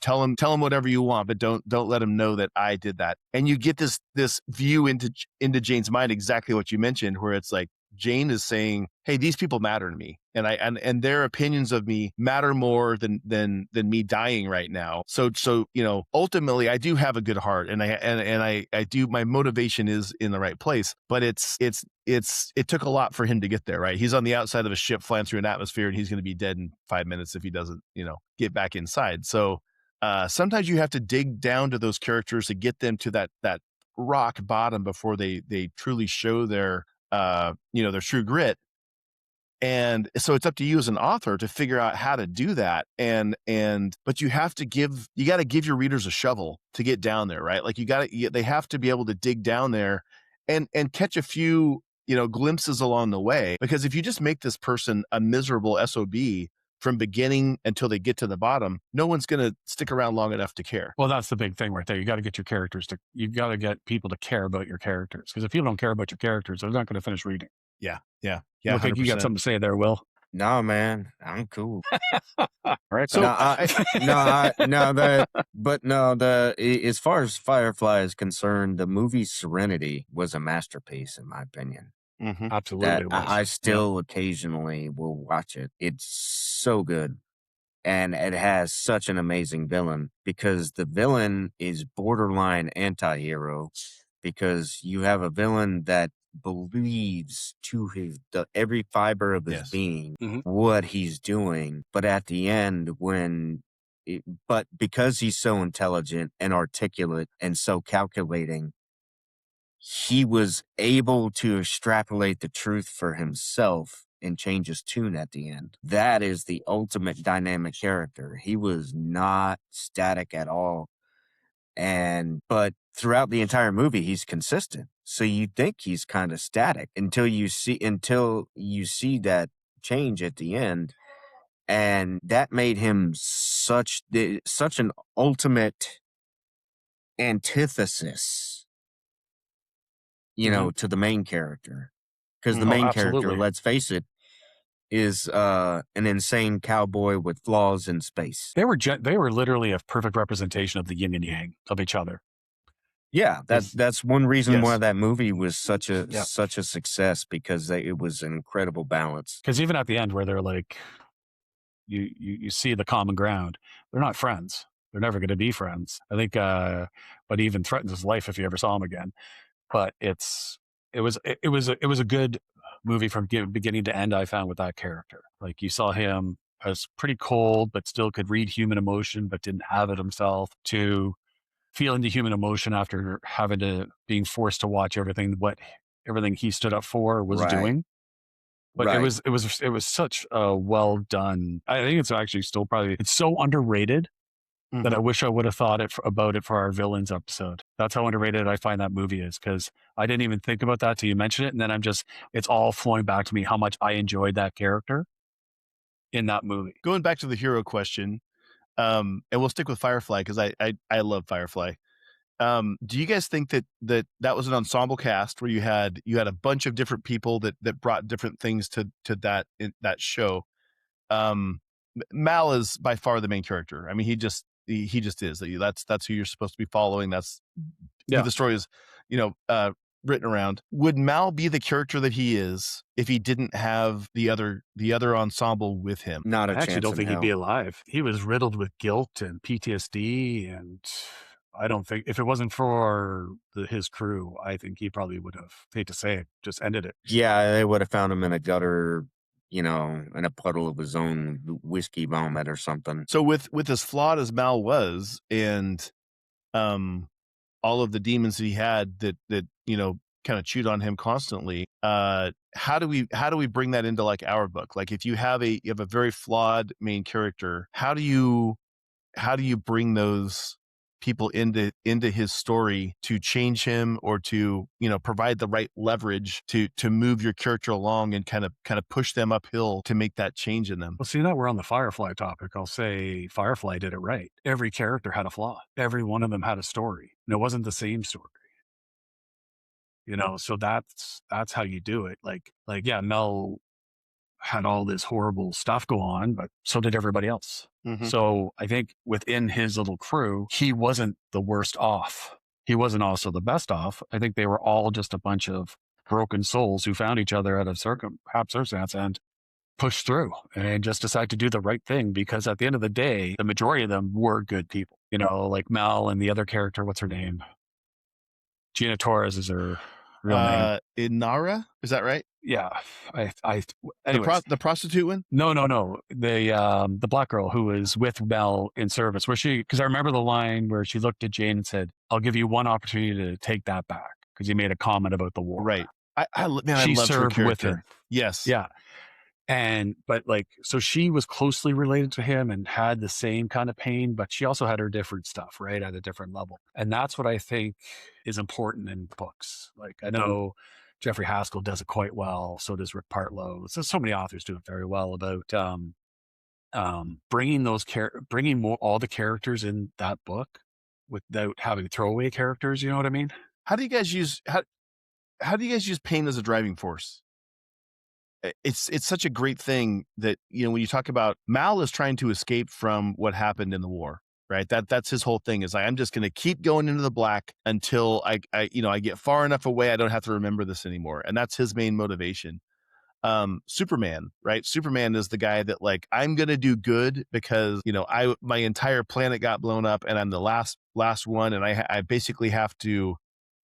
tell them whatever you want, but don't let them know that I did that. And you get this view into Jane's mind, exactly what you mentioned, where it's like Jane is saying, "Hey, these people matter to me, and their opinions of me matter more than me dying right now." So ultimately, I do have a good heart, and I do. My motivation is in the right place, but it took a lot for him to get there. Right, he's on the outside of a ship flying through an atmosphere, and he's going to be dead in 5 minutes if he doesn't, get back inside. So sometimes you have to dig down to those characters to get them to that rock bottom before they truly show their their true grit. And so it's up to you as an author to figure out how to do that. But you got to give your readers a shovel to get down there, right? Like they have to be able to dig down there and catch a few, glimpses along the way. Because if you just make this person a miserable SOB from beginning until they get to the bottom, no one's going to stick around long enough to care. Well, that's the big thing right there. You got to get your characters you got to get people to care about your characters. Because if people don't care about your characters, they're not going to finish reading. Yeah. I think you got something to say there, Will. No, man, I'm cool. All right. So as far as Firefly is concerned, the movie Serenity was a masterpiece, in my opinion. Mm-hmm. Absolutely. I still occasionally will watch it. It's so good. And it has such an amazing villain because the villain is borderline anti-hero, because you have a villain that believes to every fiber of his being what he's doing. But at the end, but because he's so intelligent and articulate and so calculating, he was able to extrapolate the truth for himself and change his tune at the end. That is the ultimate dynamic character. He was not static at all. But throughout the entire movie, he's consistent. So you think he's kind of static until you see that change at the end. And that made him such an ultimate antithesis, to the main character. Because the main character, let's face it, is an insane cowboy with flaws in space. They were literally a perfect representation of the yin and yang of each other. Yeah, that's one reason why that movie was such a success, because it was an incredible balance. Because even at the end, where they're like, you see the common ground, they're not friends. They're never going to be friends. I think, but he even threatens his life if he ever saw him again. But it was a good movie from beginning to end. I found with that character, like you saw him as pretty cold, but still could read human emotion, but didn't have it himself, to feeling the human emotion after being forced to watch everything he stood up for was doing. But Right. it was such a well done. I think it's actually still probably, it's so underrated that I wish I would have thought about it for our villains episode. That's how underrated I find that movie is, because I didn't even think about that till you mentioned it. And then it's all flowing back to me how much I enjoyed that character in that movie. Going back to the hero question, and we'll stick with Firefly because I love Firefly. Do you guys think that was an ensemble cast where you had a bunch of different people that brought different things to that show? Mal is by far the main character. I mean, he just is. That's who you're supposed to be following. That's who the story is, written around. Would Mal be the character that he is if he didn't have the other ensemble with him? Not a chance. I actually don't think in he'd be hell. alive. He was riddled with guilt and PTSD, and I don't think, if it wasn't for his crew, I think he probably would have, hate to say it, just ended it. Yeah, they would have found him in a gutter, in a puddle of his own whiskey vomit or something. So with as flawed as Mal was, and all of the demons that he had that kind of chewed on him constantly, how do we bring that into like our book? Like if you have a very flawed main character, how do you bring those people into his story to change him, or to provide the right leverage to move your character along and kind of push them uphill to make that change in them? Well, see, now we're on the Firefly topic. I'll say Firefly did it right. Every character had a flaw. Every one of them had a story, and it wasn't the same story. So that's how you do it. Like yeah, Mel had all this horrible stuff go on, but so did everybody else. Mm-hmm. So I think within his little crew, he wasn't the worst off. He wasn't also the best off. I think they were all just a bunch of broken souls who found each other out of circumstance and pushed through and just decided to do the right thing, because at the end of the day, the majority of them were good people. Like Mel and the other character, what's her name? Gina Torres is her real name. Inara, is that right? Yeah. Anyways. The prostitute one? No. The black girl who was with Mel in service, because I remember the line where she looked at Jane and said, "I'll give you one opportunity to take that back," because you made a comment about the war. Right. I loved served her with character. him. Yes. Yeah. But so she was closely related to him and had the same kind of pain, but she also had her different stuff, right, at a different level. And that's what I think is important in books. Like, I know Jeffrey Haskell does it quite well. So does Rick Partlow. So many authors do it very well about bringing all the characters in that book without having throwaway characters. You know what I mean? How do you guys use pain as a driving force? It's such a great thing that, when you talk about Mal is trying to escape from what happened in the war, right? That's his whole thing, is like, I'm just going to keep going into the black until I get far enough away. I don't have to remember this anymore. And that's his main motivation. Superman, right? Superman is the guy that, like, I'm going to do good because, my entire planet got blown up and I'm the last one. And I basically have to,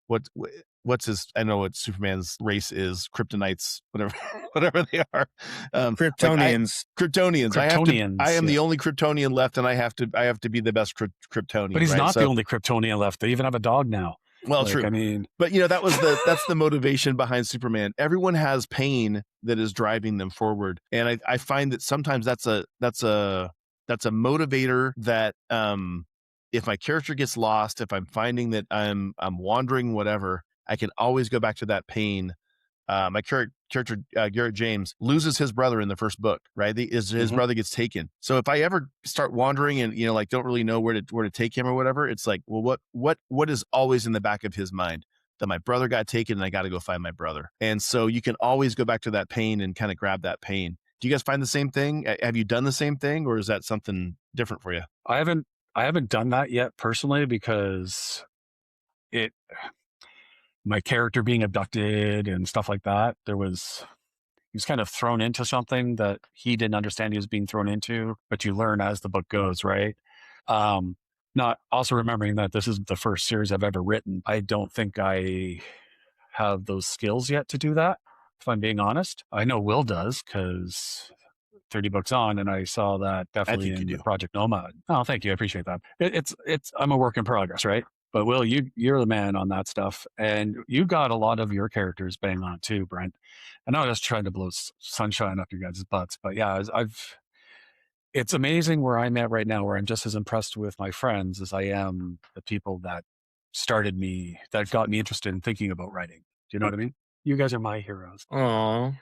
what's his, I know what Superman's race is, Kryptonites, whatever they are. Kryptonians. Kryptonians. I am the only Kryptonian left, and I have to be the best Kryptonian. But he's not the only Kryptonian left. They even have a dog now. Well, true. I mean, but that's the motivation behind Superman. Everyone has pain that is driving them forward, and I find that sometimes that's a motivator that if my character gets lost, if I'm finding that I'm wandering, whatever, I can always go back to that pain. My character, Garrett James, loses his brother in the first book, right? His brother gets taken. So if I ever start wandering and, don't really know where to take him or whatever, it's like, well, what is always in the back of his mind? That my brother got taken and I got to go find my brother. And so you can always go back to that pain and kind of grab that pain. Do you guys find the same thing? Have you done the same thing, or is that something different for you? I haven't done that yet personally, because my character being abducted and stuff like that, he was kind of thrown into something that he didn't understand he was being thrown into, but you learn as the book goes, right? Not also remembering that this is the first series I've ever written. I don't think I have those skills yet to do that, if I'm being honest. I know Will does, because 30 books on, and I saw that definitely in Project Nomad. Oh, thank you. I appreciate that. I'm a work in progress, right? But Will, you're the man on that stuff, and you got a lot of your characters bang on too, Brent. I know I was trying to blow sunshine up your guys' butts, but yeah, it's amazing where I'm at right now, where I'm just as impressed with my friends as I am the people that that got me interested in thinking about writing. Do you know what I mean? You guys are my heroes. Oh,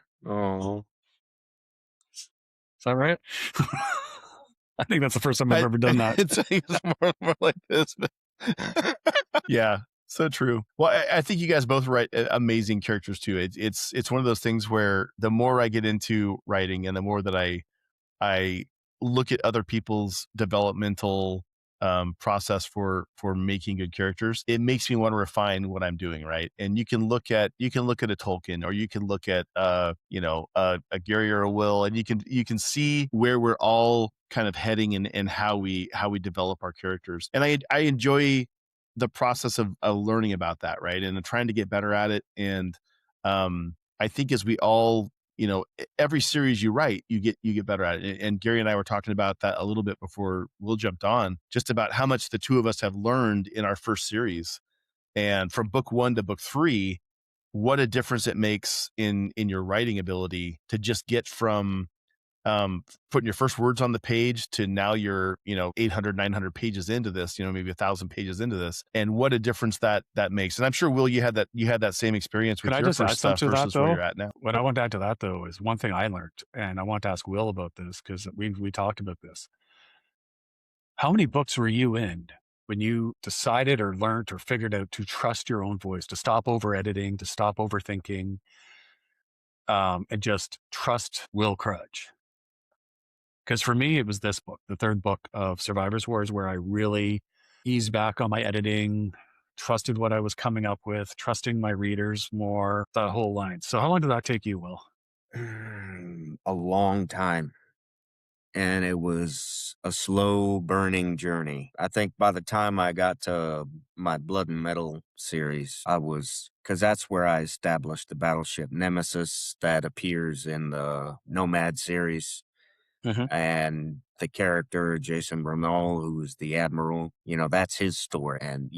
Is that right? I think that's the first time I've ever done that. It's more like this. Yeah, so true. Well, I think you guys both write amazing characters too. It's one of those things where the more I get into writing and the more that I look at other people's developmental process for making good characters, it makes me want to refine what I'm doing, right? And you can look at a Tolkien, or you can look at a Gary or a Will, and you can see where we're all kind of heading and how we develop our characters. And I enjoy the process of learning about that, right? And trying to get better at it. And I think as we all, every series you write, you get better at it. And Gary and I were talking about that a little bit before Will jumped on, just about how much the two of us have learned in our first series. And from book 1 to book 3, what a difference it makes in your writing ability to just get from putting your first words on the page to now you're 800 900 pages into this, maybe 1,000 pages into this, and what a difference that makes. And I'm sure, Will, you had that same experience with your first stuff versus where you're at now. What I want to add to that, though, is one thing I learned, and I want to ask Will about this because we talked about this. How many books were you in when you decided or learned or figured out to trust your own voice, to stop over editing, to stop overthinking, and just trust Will Crudge? Because for me, it was this book, the third book of Survivor's Wars, where I really eased back on my editing, trusted what I was coming up with, trusting my readers more, that whole line. So how long did that take you, Will? A long time. And it was a slow burning journey. I think by the time I got to my Blood and Metal series, because that's where I established the battleship Nemesis that appears in the Nomad series. Mm-hmm. And the character Jason Bernal, who's the admiral, that's his story. And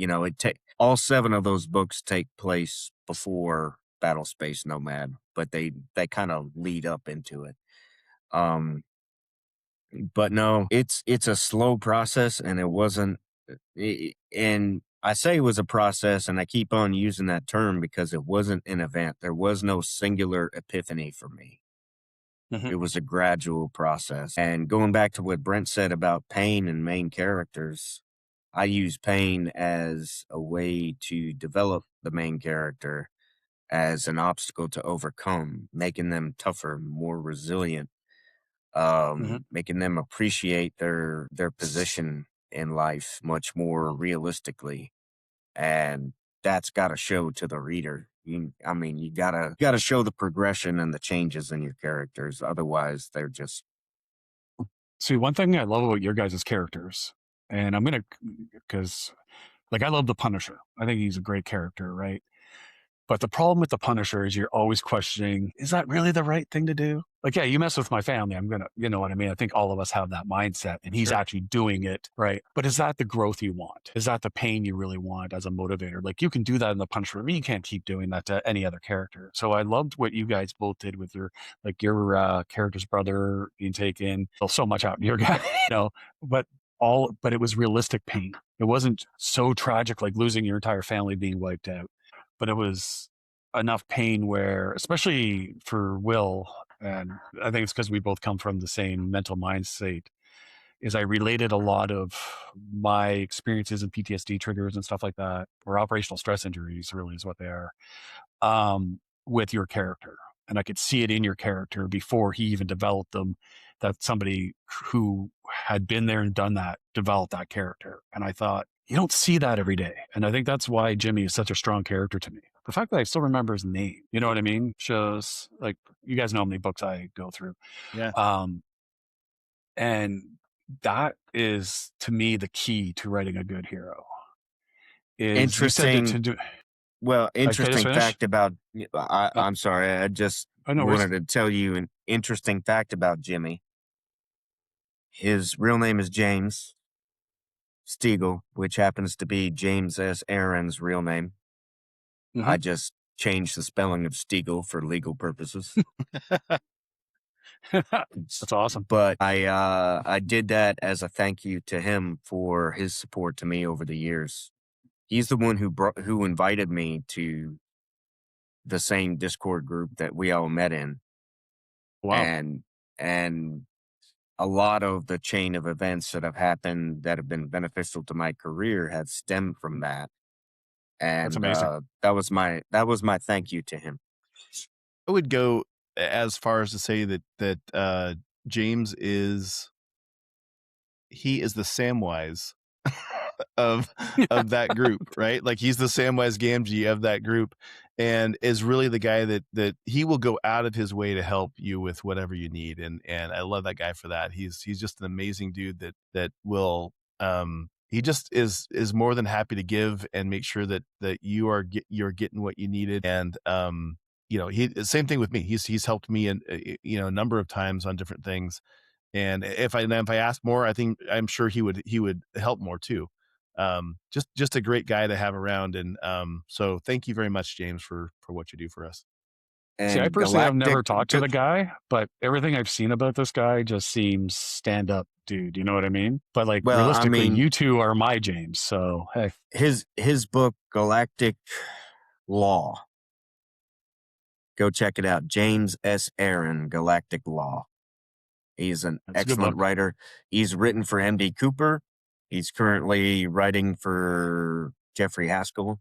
all 7 of those books take place before Battle Space Nomad, but they kind of lead up into it. But no, it's a slow process, and it wasn't. And I say it was a process, and I keep on using that term because it wasn't an event. There was no singular epiphany for me. Mm-hmm. It was a gradual process. And going back to what Brent said about pain and main characters, I use pain as a way to develop the main character as an obstacle to overcome, making them tougher, more resilient, making them appreciate their position in life much more realistically. And that's got to show to the reader. You gotta show the progression and the changes in your characters. Otherwise, they're just. See, one thing I love about your guys' characters, and because I love the Punisher. I think he's a great character, right? But the problem with the Punisher is you're always questioning, is that really the right thing to do? Yeah, you mess with my family, I'm going to, you know what I mean? I think all of us have that mindset, and he's actually doing it, right? But is that the growth you want? Is that the pain you really want as a motivator? You can do that in the Punisher, but you can't keep doing that to any other character. So I loved what you guys both did with your character's brother being taken. Well, so much out in your guy, but it was realistic pain. It wasn't so tragic like losing your entire family being wiped out. But it was enough pain where, especially for Will, and I think it's because we both come from the same mental mind state, is I related a lot of my experiences and PTSD triggers and stuff like that, or operational stress injuries really is what they are, with your character. And I could see it in your character before he even developed them, that somebody who had been there and done that developed that character. And I thought, you don't see that every day. And I think that's why Jimmy is such a strong character to me. The fact that I still remember his name, you know what I mean? Shows, you guys know how many books I go through. Yeah. And that is, to me, the key to writing a good hero. Interesting fact about, I'm sorry, I just wanted to tell you an interesting fact about Jimmy. His real name is James. Stiegel, which happens to be James S. Aaron's real name. I just changed the spelling of Stiegel for legal purposes. That's awesome. But I did that as a thank you to him for his support to me over the years. He's the one who invited me to the same Discord group that we all met in. Wow. And a lot of the chain of events that have happened that have been beneficial to my career have stemmed from that. And That's amazing. that was my thank you to him. I would go as far as to say that James is the Samwise of that group, right? Like he's the Samwise Gamgee of that group, and is really the guy that he will go out of his way to help you with whatever you need. And I love that guy for that. He's just an amazing dude that will he just is more than happy to give and make sure that you're getting what you needed. And same thing with me. He's helped me a number of times on different things. And if I asked more, I'm sure he would help more too. Just a great guy to have around. And so thank you very much, James, for what you do for us. And see, I personally have never talked to the guy, but everything I've seen about this guy just seems stand up dude. You know what I mean? But like realistically, you two are my James. So hey, his book Galactic Law. Go check it out. James S. Aaron, Galactic Law. He's an excellent writer. He's written for M.D. Cooper. He's currently writing for Jeffrey Haskell.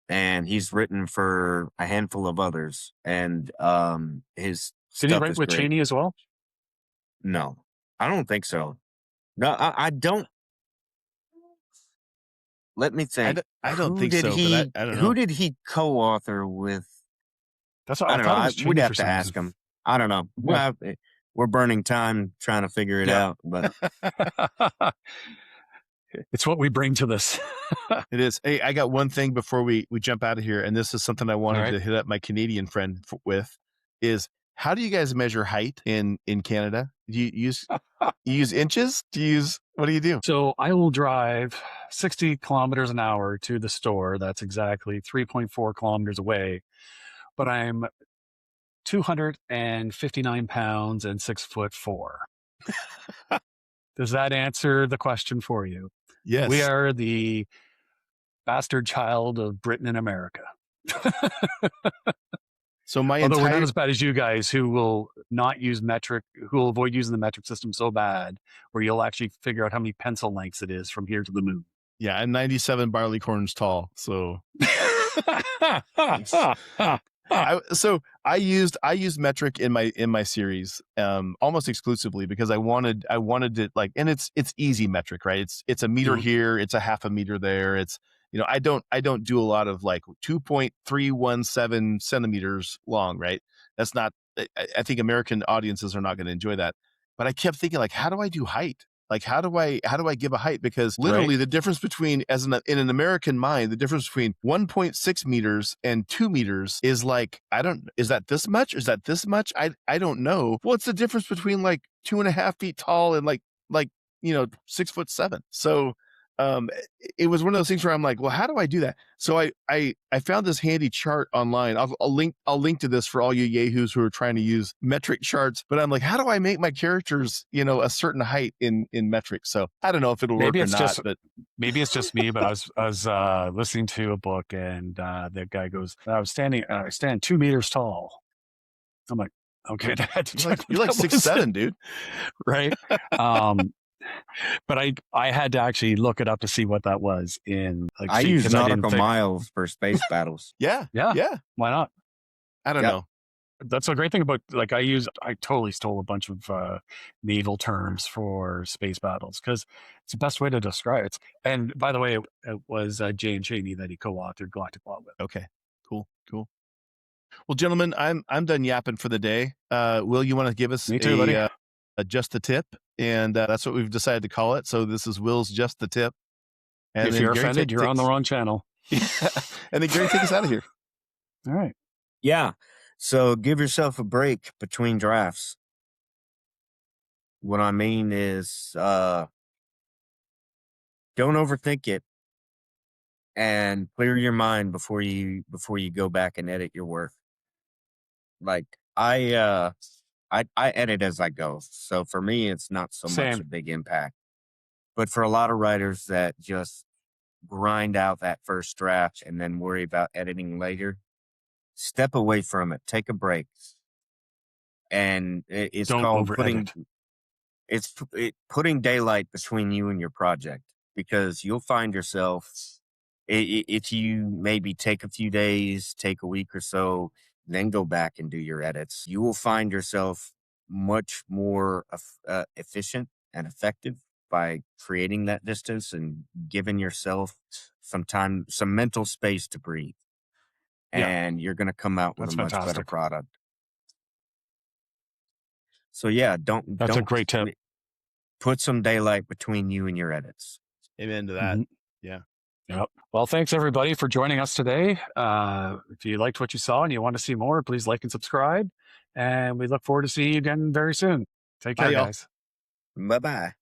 And he's written for a handful of others. And his Did he write with great. Cheney as well? No, I don't think so. No, I don't. Let me think. I don't think so. But I don't know. Who did he co-author with? That's what I don't know. We'd have to ask him. I don't know. Yeah. Well, we're burning time trying to figure it out, but it's what we bring to this. It is. Hey, I got one thing before we jump out of here, and this is something I wanted to hit up my Canadian friend with. Is how do you guys measure height in Canada? Do you use inches? What do you do? So I will drive 60 kilometers an hour to the store. That's exactly 3.4 kilometers away. But I'm 259 pounds and 6'4". Does that answer the question for you? Yes. We are the bastard child of Britain and America. So we're not as bad as you guys who will not use metric, who will avoid using the metric system so bad, where you'll actually figure out how many pencil lengths it is from here to the moon. Yeah, I'm 97 barleycorns tall, so. I used metric in my series almost exclusively because I wanted it like, and it's easy metric, right? It's a meter here, it's a half a meter there. It's I don't do a lot of like 2.317 centimeters long, right? That's not. I think American audiences are not going to enjoy that. But I kept thinking like, how do I do height? Like, how do I give a height? Because literally the difference between, in an American mind, the difference between 1.6 meters and 2 meters is like, is that this much? Is that this much? I don't know. What's the difference between like 2.5 feet tall and like 6'7"? So, it was one of those things where I'm like, well, how do I do that? So I found this handy chart online. I'll link to this for all you yahoos who are trying to use metric charts, but I'm like, how do I make my characters, a certain height in metric? So I don't know if it'll work or not, but maybe it's just me, but I was listening to a book and the guy goes, I stand 2 meters tall. I'm like, okay, you're like 6'7", dude. Right. But I had to actually look it up to see what that was in. Like, I use nautical miles for space battles. Yeah. Why not? I don't know. That's a great thing about I totally stole a bunch of naval terms for space battles because it's the best way to describe it. And by the way, it was Jay and Cheney that he co-authored Galactic Law with. Okay, cool. Well, gentlemen, I'm done yapping for the day. Will, you want to give us just the tip? And that's what we've decided to call it. So this is Will's Just the Tip. And if you're offended, you're on the wrong channel. And then Gary, take us out of here. All right. Yeah. So give yourself a break between drafts. What I mean is don't overthink it, and clear your mind before you go back and edit your work. Like I edit as I go, so for me it's not so much Same. a big impact. But for a lot of writers that just grind out that first draft and then worry about editing later, step away from it, take a break. And it's Don't called over-edit. putting daylight between you and your project, because you'll find yourself, if you maybe take a few days, take a week or so, then go back and do your edits, you will find yourself much more efficient and effective by creating that distance and giving yourself some time, some mental space to breathe. Yeah. And you're going to come out with That's a much better fantastic. product. So yeah, That's a great tip. put some daylight between you and your edits. Amen to that. Mhm. Yeah. Yep. Well, thanks everybody for joining us today. If you liked what you saw and you want to see more, please like and subscribe. And we look forward to seeing you again very soon. Take Bye, care, y'all. guys. Bye-bye.